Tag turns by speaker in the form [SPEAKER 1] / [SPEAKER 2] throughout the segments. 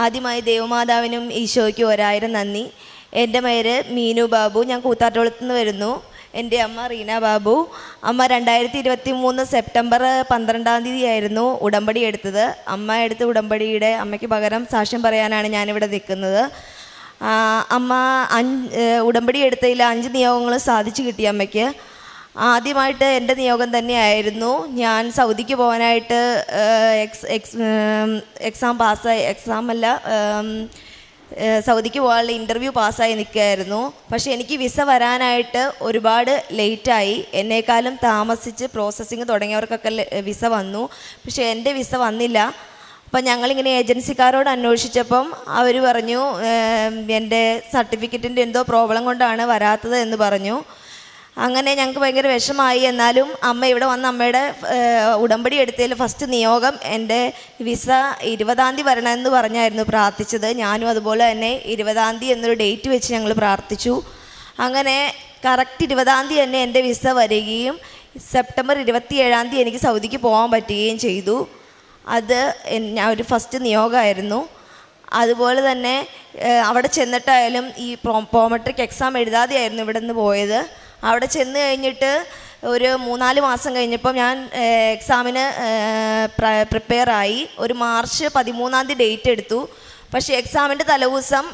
[SPEAKER 1] ആദ്യമായി ദേവമാതാവിനും ഈശോയ്ക്കും 1000 നന്ദി. എൻ്റെ പേര് മീനു ബാബു, ഞാൻ കൂത്താട്ടോളത്ത് നിന്ന് വരുന്നു. എൻ്റെ അമ്മ റീന ബാബു. അമ്മ 2023 സെപ്റ്റംബർ 12 ആയിരുന്നു ഉടമ്പടി എടുത്തത്. അമ്മ എടുത്ത ഉടമ്പടിയുടെ അമ്മയ്ക്ക് പകരം സാക്ഷ്യം പറയാനാണ് ഞാനിവിടെ നിൽക്കുന്നത്. അമ്മ ഉടമ്പടി എടുത്തതിൽ 5 നിയോഗങ്ങൾ സാധിച്ചു കിട്ടി അമ്മയ്ക്ക്. ആദ്യമായിട്ട് എൻ്റെ നിയോഗം തന്നെയായിരുന്നു. ഞാൻ സൗദിക്ക് പോകാനായിട്ട് സൗദിക്ക് പോകാനുള്ള ഇൻ്റർവ്യൂ പാസ്സായി നിൽക്കുകയായിരുന്നു. പക്ഷേ എനിക്ക് വിസ വരാനായിട്ട് ഒരുപാട് ലേറ്റായി. എന്നേക്കാളും താമസിച്ച് പ്രോസസ്സിങ് തുടങ്ങിയവർക്കൊക്കെ വിസ വന്നു. പക്ഷേ എൻ്റെ വിസ വന്നില്ല. അപ്പം ഞങ്ങളിങ്ങനെ ഏജൻസിക്കാരോട് അന്വേഷിച്ചപ്പം അവർ പറഞ്ഞു എൻ്റെ സർട്ടിഫിക്കറ്റിൻ്റെ എന്തോ പ്രോബ്ലം കൊണ്ടാണ് വരാത്തത് എന്ന് പറഞ്ഞു. അങ്ങനെ ഞങ്ങൾക്ക് ഭയങ്കര വിഷമമായി. എന്നാലും അമ്മ ഇവിടെ വന്ന് അമ്മയുടെ ഉടമ്പടി എടുത്തതിൽ ഫസ്റ്റ് നിയോഗം എൻ്റെ വിസ 20-ാം തീയതി വരണമെന്ന് പറഞ്ഞായിരുന്നു പ്രാർത്ഥിച്ചത്. ഞാനും അതുപോലെ തന്നെ 20-ാം തീയതി എന്നൊരു ഡേറ്റ് വെച്ച് ഞങ്ങൾ പ്രാർത്ഥിച്ചു. അങ്ങനെ കറക്റ്റ് 20-ാം തീയതി തന്നെ എൻ്റെ വിസ വരികയും സെപ്റ്റംബർ 27-ാം തീയതി എനിക്ക് സൗദിക്ക് പോകാൻ പറ്റുകയും ചെയ്തു. അത് ഞാൻ ഒരു ഫസ്റ്റ് നിയോഗമായിരുന്നു. അതുപോലെ തന്നെ അവിടെ ചെന്നിട്ടായാലും ഈ പ്രോമെട്രിക് എക്സാം എഴുതാതെയായിരുന്നു ഇവിടെ നിന്ന് പോയത്. അവിടെ ചെന്ന് കഴിഞ്ഞിട്ട് ഒരു 3-4 മാസം കഴിഞ്ഞപ്പോൾ ഞാൻ എക്സാമിന് പ്രിപ്പയറായി. ഒരു മാർച്ച് 13-ാം തീയതി ഡേറ്റ് എടുത്തു. പക്ഷേ എക്സാമിൻ്റെ തലേദിവസം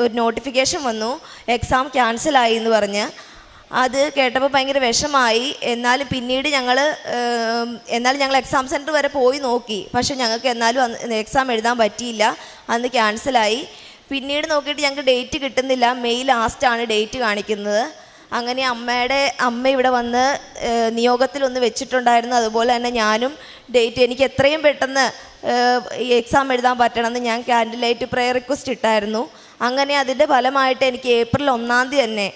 [SPEAKER 1] ഒരു നോട്ടിഫിക്കേഷൻ വന്നു, എക്സാം ക്യാൻസലായി എന്ന് പറഞ്ഞ്. അത് കേട്ടപ്പോൾ ഭയങ്കര വിഷമായി. എന്നാലും പിന്നീട് ഞങ്ങൾ എക്സാം സെൻറ്റർ വരെ പോയി നോക്കി. പക്ഷേ ഞങ്ങൾക്ക് എന്നാലും എക്സാം എഴുതാൻ പറ്റിയില്ല, അന്ന് ക്യാൻസലായി. പിന്നീട് നോക്കിയിട്ട് ഞങ്ങൾക്ക് ഡേറ്റ് കിട്ടുന്നില്ല. മെയ് ലാസ്റ്റാണ് ഡേറ്റ് കാണിക്കുന്നത്. അങ്ങനെ അമ്മ ഇവിടെ വന്ന് നിയോഗത്തിലൊന്ന് വെച്ചിട്ടുണ്ടായിരുന്നു. അതുപോലെ തന്നെ ഞാനും ഡേറ്റ് എനിക്ക് എത്രയും പെട്ടെന്ന് എക്സാം എഴുതാൻ പറ്റണമെന്ന് ഞാൻ ക്യാൻഡിൽ ലൈറ്റ് പ്രെയർ റിക്വസ്റ്റ് ഇട്ടായിരുന്നു. അങ്ങനെ അതിൻ്റെ ഫലമായിട്ട് എനിക്ക് ഏപ്രിൽ 1-ാം തീയതി തന്നെ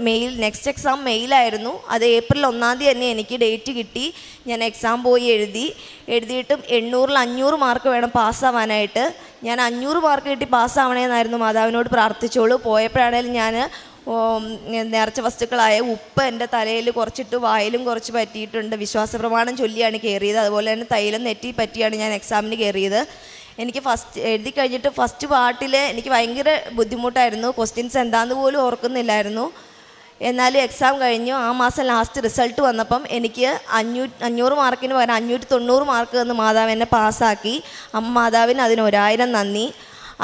[SPEAKER 1] മെയിൽ നെക്സ്റ്റ് എക്സാം മെയിലായിരുന്നു. അത് ഏപ്രിൽ 1-ാം തീയതി തന്നെ എനിക്ക് ഡേറ്റ് കിട്ടി. ഞാൻ എക്സാം പോയി എഴുതിയിട്ടും 800-ൽ 500 മാർക്ക് വേണം പാസ്സാവാനായിട്ട്. ഞാൻ 500 മാർക്ക് കിട്ടി പാസ്സാവണമെന്നായിരുന്നു മാതാവിനോട് പ്രാർത്ഥിച്ചോളൂ. പോയപ്പോഴാണേലും ഞാൻ നേർച്ച വസ്തുക്കളായ ഉപ്പ് എൻ്റെ തലയിൽ കുറച്ചിട്ട് വായിലും കുറച്ച് പറ്റിയിട്ടുണ്ട്. വിശ്വാസ പ്രമാണം ചൊല്ലിയാണ് കയറിയത്. അതുപോലെ തന്നെ തൈലം നെറ്റി പറ്റിയാണ് ഞാൻ എക്സാമിന് കയറിയത്. എനിക്ക് എഴുതി കഴിഞ്ഞിട്ട് ഫസ്റ്റ് പാർട്ടിൽ എനിക്ക് ഭയങ്കര ബുദ്ധിമുട്ടായിരുന്നു. ക്വസ്റ്റ്യൻസ് എന്താണെന്ന് പോലും ഓർക്കുന്നില്ലായിരുന്നു. എന്നാലും എക്സാം കഴിഞ്ഞു. ആ മാസം ലാസ്റ്റ് റിസൾട്ട് വന്നപ്പം എനിക്ക് 500 മാർക്കിന് പകരം 590 മാർക്ക് തന്ന് മാതാവ് എന്നെ പാസ്സാക്കി. മാതാവിന് അതിന് 1000 നന്ദി.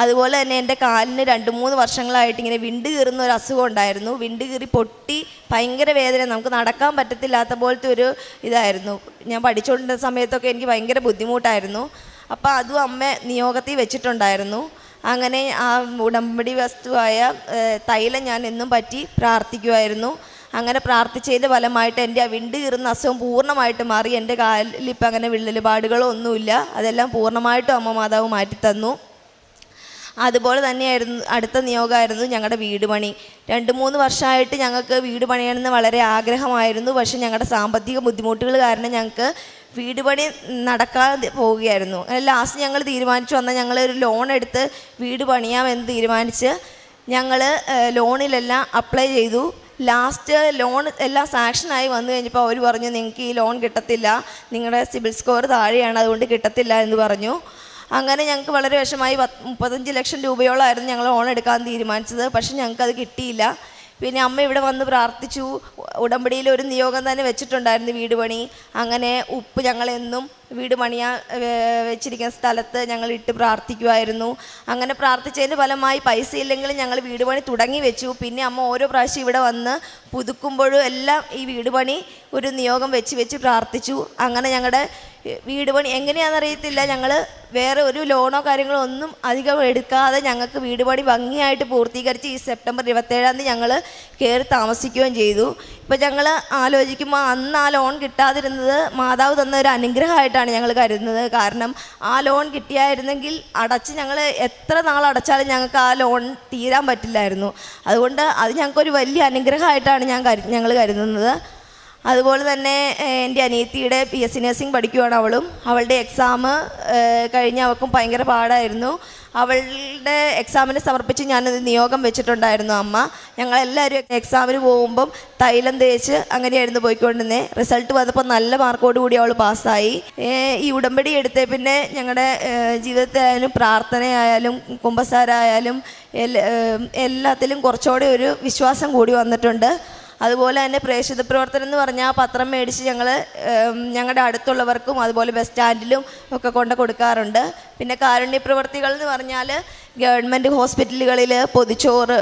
[SPEAKER 1] അതുപോലെ തന്നെ എൻ്റെ കാലിന് 2-3 വർഷങ്ങളായിട്ട് ഇങ്ങനെ വിണ്ട് കീറുന്ന ഒരു അസുഖം ഉണ്ടായിരുന്നു. വിണ്ട് കീറി പൊട്ടി ഭയങ്കര വേദന, നമുക്ക് നടക്കാൻ പറ്റത്തില്ലാത്ത പോലത്തെ ഒരു ഇതായിരുന്നു. ഞാൻ പഠിച്ചുകൊണ്ടിരുന്ന സമയത്തൊക്കെ എനിക്ക് ഭയങ്കര ബുദ്ധിമുട്ടായിരുന്നു. അപ്പോൾ അതും അമ്മ നിയോഗത്തിൽ വെച്ചിട്ടുണ്ടായിരുന്നു. അങ്ങനെ ആ ഉടമ്പടി വസ്തുവായ തൈലം ഞാൻ എന്നും പറ്റി പ്രാർത്ഥിക്കുമായിരുന്നു. അങ്ങനെ പ്രാർത്ഥിച്ചതിൻ്റെ ഫലമായിട്ട് എൻ്റെ ആ വിണ്ട് കീറുന്ന അസുഖം പൂർണ്ണമായിട്ട് മാറി. എൻ്റെ കാലിൽ ഇപ്പം അങ്ങനെ വിള്ളലുപാടുകളോ ഒന്നുമില്ല. അതെല്ലാം പൂർണ്ണമായിട്ടും അമ്മ മാതാവ് മാറ്റിത്തന്നു. അതുപോലെ തന്നെയായിരുന്നു അടുത്ത നിയോഗമായിരുന്നു ഞങ്ങളുടെ വീട് പണി. 2-3 വർഷമായിട്ട് ഞങ്ങൾക്ക് വീട് പണിയണമെന്ന് വളരെ ആഗ്രഹമായിരുന്നു. പക്ഷേ ഞങ്ങളുടെ സാമ്പത്തിക ബുദ്ധിമുട്ടുകൾ കാരണം ഞങ്ങൾക്ക് വീട് പണി നടക്കാതെ പോവുകയായിരുന്നു. ലാസ്റ്റ് ഞങ്ങൾ തീരുമാനിച്ചു വന്നാൽ ഞങ്ങളൊരു ലോൺ എടുത്ത് വീട് പണിയാമെന്ന് തീരുമാനിച്ച് ഞങ്ങൾ ലോണിലെല്ലാം അപ്ലൈ ചെയ്തു. ലാസ്റ്റ് ലോൺ എല്ലാം സാങ്ഷനായി വന്നു കഴിഞ്ഞപ്പോൾ അവർ പറഞ്ഞു നിങ്ങൾക്ക് ഈ ലോൺ കിട്ടത്തില്ല, നിങ്ങളുടെ സിബിൽ സ്കോർ താഴെയാണ്, അതുകൊണ്ട് കിട്ടത്തില്ല എന്ന് പറഞ്ഞു. അങ്ങനെ ഞങ്ങൾക്ക് വളരെ വിഷമായി. 35 ലക്ഷം രൂപയോളമായിരുന്നു ഞങ്ങൾ ലോൺ എടുക്കാൻ തീരുമാനിച്ചത്. പക്ഷെ ഞങ്ങൾക്കത് കിട്ടിയില്ല. പിന്നെ അമ്മ ഇവിടെ വന്ന് പ്രാർത്ഥിച്ചു. ഉടമ്പടിയിൽ ഒരു നിയോഗം തന്നെ വെച്ചിട്ടുണ്ടായിരുന്നു, വീട് പണി. അങ്ങനെ ഉപ്പ് ഞങ്ങളെന്നും വീട് പണിയാൻ വെച്ചിരിക്കുന്ന സ്ഥലത്ത് ഞങ്ങൾ ഇട്ട് പ്രാർത്ഥിക്കുമായിരുന്നു. അങ്ങനെ പ്രാർത്ഥിച്ചതിൻ്റെ ഫലമായി പൈസ ഇല്ലെങ്കിലും ഞങ്ങൾ വീട് പണി തുടങ്ങി വെച്ചു. പിന്നെ അമ്മ ഓരോ പ്രാവശ്യം ഇവിടെ വന്ന് പുതുക്കുമ്പോഴും എല്ലാം ഈ വീട് പണി ഒരു നിയോഗം വെച്ച് പ്രാർത്ഥിച്ചു. അങ്ങനെ ഞങ്ങളുടെ വീട് പണി എങ്ങനെയാണെന്നറിയത്തില്ല, ഞങ്ങൾ വേറെ ഒരു ലോണോ കാര്യങ്ങളോ ഒന്നും അധികം എടുക്കാതെ ഞങ്ങൾക്ക് വീട് പണി ഭംഗിയായിട്ട് പൂർത്തീകരിച്ച് ഈ സെപ്റ്റംബർ 27-ാം തീയതി ഞങ്ങൾ കയറി താമസിക്കുകയും ചെയ്തു. ഇപ്പം ഞങ്ങൾ ആലോചിക്കുമ്പോൾ അന്ന് ആ ലോൺ കിട്ടാതിരുന്നത് മാതാവ് തന്ന ഒരു അനുഗ്രഹമായിട്ടാണ് ഞങ്ങൾ കരുതുന്നത്. കാരണം ആ ലോൺ കിട്ടിയായിരുന്നെങ്കിൽ ഞങ്ങൾ എത്ര നാൾ അടച്ചാലും ഞങ്ങൾക്ക് ആ ലോൺ തീരാൻ പറ്റില്ലായിരുന്നു. അതുകൊണ്ട് അത് ഞങ്ങൾക്കൊരു വലിയ അനുഗ്രഹമായിട്ടാണ് ഞങ്ങൾ കരുതുന്നത്. അതുപോലെ തന്നെ എൻ്റെ അനിയത്തിയുടെ PSC നഴ്സിംഗ് പഠിക്കുകയാണ് അവളുടെ എക്സാം കഴിഞ്ഞ് അവൾക്കും ഭയങ്കര പാടായിരുന്നു. അവളുടെ എക്സാമിന് സമർപ്പിച്ച് ഞാനത് നിയോഗം വെച്ചിട്ടുണ്ടായിരുന്നു അമ്മ. ഞങ്ങളെല്ലാവരും എക്സാമിന് പോകുമ്പം തൈലം തേച്ച് അങ്ങനെയായിരുന്നു പോയിക്കൊണ്ടിരുന്നത്. റിസൾട്ട് വന്നപ്പോൾ നല്ല മാർക്കോട് കൂടി അവൾ പാസ്സായി. ഈ ഉടമ്പടി എടുത്തേ പിന്നെ ഞങ്ങളുടെ ജീവിതത്തിലായാലും പ്രാർത്ഥനയായാലും കുമ്പസാരായാലും എല്ലാത്തിലും കുറച്ചുകൂടി ഒരു വിശ്വാസം കൂടി വന്നിട്ടുണ്ട്. അതുപോലെ തന്നെ പ്രേക്ഷിത പ്രവർത്തനം എന്ന് പറഞ്ഞാൽ പത്രം മേടിച്ച് ഞങ്ങളുടെ അടുത്തുള്ളവർക്കും അതുപോലെ ബസ് സ്റ്റാൻഡിലും ഒക്കെ കൊണ്ട് കൊടുക്കാറുണ്ട്. പിന്നെ കാരുണ്യ പ്രവർത്തികൾ എന്ന് പറഞ്ഞാൽ ഗവൺമെൻറ് ഹോസ്പിറ്റലുകളിൽ പൊതിച്ചോറ്,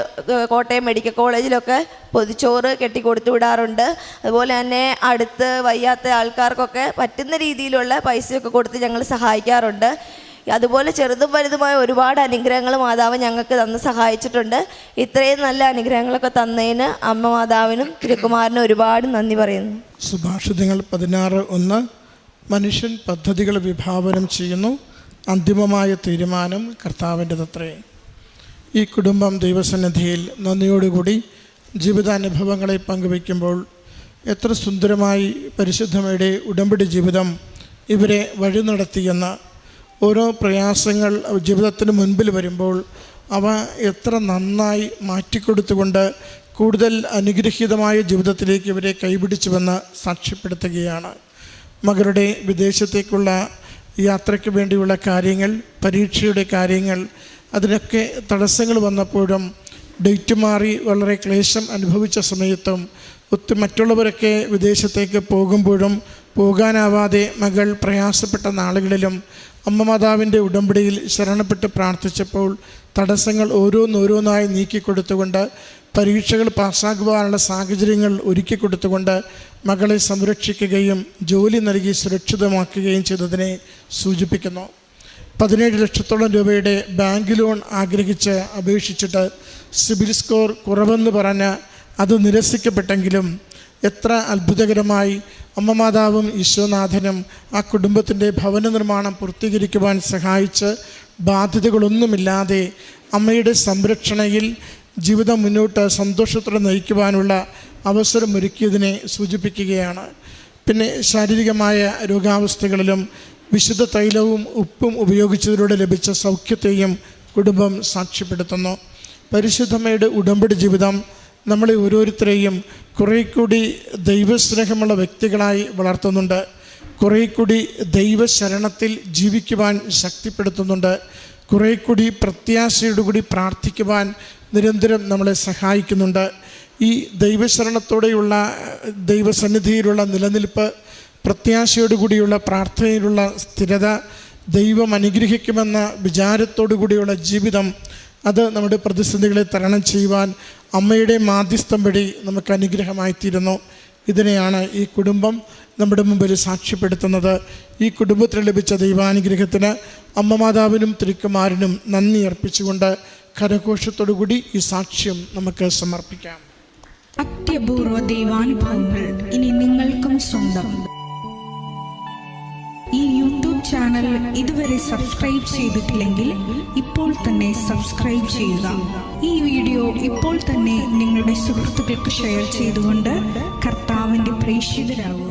[SPEAKER 1] കോട്ടയം മെഡിക്കൽ കോളേജിലൊക്കെ പൊതിച്ചോറ് കെട്ടിക്കൊടുത്തു വിടാറുണ്ട്. അതുപോലെ തന്നെ അടുത്ത് വയ്യാത്ത ആൾക്കാർക്കൊക്കെ പറ്റുന്ന രീതിയിലുള്ള പൈസയൊക്കെ കൊടുത്ത് ഞങ്ങൾ സഹായിക്കാറുണ്ട്. അതുപോലെ ചെറുതും വലുതുമായ ഒരുപാട് അനുഗ്രഹങ്ങൾ മാതാവ് ഞങ്ങൾക്ക് തന്ന് സഹായിച്ചിട്ടുണ്ട്. ഇത്രയും നല്ല അനുഗ്രഹങ്ങളൊക്കെ തന്നതിന് അമ്മ മാതാവിനും തിരുക്കുമാരനും ഒരുപാട് നന്ദി പറയുന്നു.
[SPEAKER 2] സുഭാഷിതങ്ങൾ 16:1 മനുഷ്യൻ പദ്ധതികൾ വിഭാവനം ചെയ്യുന്നു, അന്തിമമായ തീരുമാനം കർത്താവിൻ്റെതത്രേ. ഈ കുടുംബം ദൈവസന്നിധിയിൽ നന്ദിയോടുകൂടി ജീവിതാനുഭവങ്ങളെ പങ്കുവയ്ക്കുമ്പോൾ എത്ര സുന്ദരമായി പരിശുദ്ധമയുടെ ഉടമ്പടി ജീവിതം ഇവരെ വഴി നടത്തിയെന്ന ഓരോ പ്രയാസങ്ങൾ ജീവിതത്തിന് മുൻപിൽ വരുമ്പോൾ അവ എത്ര നന്നായി മാറ്റിക്കൊടുത്തുകൊണ്ട് കൂടുതൽ അനുഗ്രഹീതമായ ജീവിതത്തിലേക്ക് ഇവരെ കൈപിടിച്ചുവെന്ന് സാക്ഷ്യപ്പെടുത്തുകയാണ്. മകളുടെ വിദേശത്തേക്കുള്ള യാത്രയ്ക്ക് വേണ്ടിയുള്ള കാര്യങ്ങൾ, പരീക്ഷയുടെ കാര്യങ്ങൾ, അതിനൊക്കെ തടസ്സങ്ങൾ വന്നപ്പോഴും ഡേറ്റ് മാറി വളരെ ക്ലേശം അനുഭവിച്ച സമയത്തും മറ്റുള്ളവരൊക്കെ വിദേശത്തേക്ക് പോകുമ്പോഴും പോകാനാവാതെ മകൾ പ്രയാസപ്പെട്ട നാളുകളിലും അമ്മ മാതാവിൻ്റെ ഉടമ്പടിയിൽ ശരണപ്പെട്ട് പ്രാർത്ഥിച്ചപ്പോൾ തടസ്സങ്ങൾ ഓരോന്നോരോന്നായി നീക്കിക്കൊടുത്തുകൊണ്ട് പരീക്ഷകൾ പാസ്സാക്കുവാനുള്ള സാഹചര്യങ്ങൾ ഒരുക്കി കൊടുത്തുകൊണ്ട് മകളെ സംരക്ഷിക്കുകയും ജോലി നൽകി സുരക്ഷിതമാക്കുകയും ചെയ്തതിനെ സൂചിപ്പിക്കുന്നു. 17 ലക്ഷത്തോളം രൂപയുടെ ബാങ്ക് ലോൺ ആഗ്രഹിച്ച് അപേക്ഷിച്ചിട്ട് സിബിൽ സ്കോർ കുറവെന്ന് പറഞ്ഞ് അത് നിരസിക്കപ്പെട്ടെങ്കിലും എത്ര അത്ഭുതകരമായി അമ്മ മാതാവും ഈശോനാഥനും ആ കുടുംബത്തിൻ്റെ ഭവന നിർമ്മാണം പൂർത്തീകരിക്കുവാൻ സഹായിച്ച് ബാധ്യതകളൊന്നുമില്ലാതെ അമ്മയുടെ സംരക്ഷണയിൽ ജീവിതം മുന്നോട്ട് സന്തോഷത്തോടെ നയിക്കുവാനുള്ള അവസരമൊരുക്കിയതിനെ സൂചിപ്പിക്കുകയാണ്. പിന്നെ ശാരീരികമായ രോഗാവസ്ഥകളിലും വിശുദ്ധ തൈലവും ഉപ്പും ഉപയോഗിച്ചതിലൂടെ ലഭിച്ച സൗഖ്യത്തെയും കുടുംബം സാക്ഷ്യപ്പെടുത്തുന്നു. പരിശുദ്ധമ്മയുടെ ഉടമ്പടി ജീവിതം നമ്മളെ ഓരോരുത്തരെയും കുറേ കൂടി ദൈവസ്നേഹമുള്ള വ്യക്തികളായി വളർത്തുന്നുണ്ട്. കുറേ കൂടി ദൈവശരണത്തിൽ ജീവിക്കുവാൻ ശക്തിപ്പെടുത്തുന്നുണ്ട്. കുറേ കൂടി പ്രത്യാശയോടുകൂടി പ്രാർത്ഥിക്കുവാൻ നിരന്തരം നമ്മളെ സഹായിക്കുന്നുണ്ട്. ഈ ദൈവശരണത്തോടെയുള്ള ദൈവസന്നിധിയിലുള്ള നിലനിൽപ്പ്, പ്രത്യാശയോടുകൂടിയുള്ള പ്രാർത്ഥനയിലുള്ള സ്ഥിരത, ദൈവം അനുഗ്രഹിക്കുമെന്ന വിചാരത്തോടു കൂടിയുള്ള ജീവിതം, അത് നമ്മുടെ പ്രതിസന്ധികളെ തരണം ചെയ്യുവാൻ അമ്മയുടെ മാധ്യസ്ഥം വഴി നമുക്ക് അനുഗ്രഹമായിത്തീരുന്നു. ഇതിനെയാണ് ഈ കുടുംബം നമ്മുടെ മുമ്പിൽ സാക്ഷ്യപ്പെടുത്തുന്നത്. ഈ കുടുംബത്തിന് ലഭിച്ച ദൈവാനുഗ്രഹത്തിന് അമ്മ മാതാവിനും തിരുക്കുമാരനും നന്ദി അർപ്പിച്ചുകൊണ്ട് കരഘോഷത്തോടുകൂടി ഈ സാക്ഷ്യം നമുക്ക് സമർപ്പിക്കാം.
[SPEAKER 3] അത്യപൂർവ ദൈവാനുഭവങ്ങൾ ഇനി നിങ്ങൾക്കും സ്വന്തം. ഈ യൂട്യൂബ് ചാനൽ ഇതുവരെ സബ്സ്ക്രൈബ് ചെയ്തിട്ടില്ലെങ്കിൽ ഇപ്പോൾ തന്നെ സബ്സ്ക്രൈബ് ചെയ്യുക. ഈ വീഡിയോ ഇപ്പോൾ തന്നെ നിങ്ങളുടെ സുഹൃത്തുക്കൾക്ക് ഷെയർ ചെയ്തുകൊണ്ട് കർത്താവിൻ്റെ പ്രേക്ഷിതരാകുക.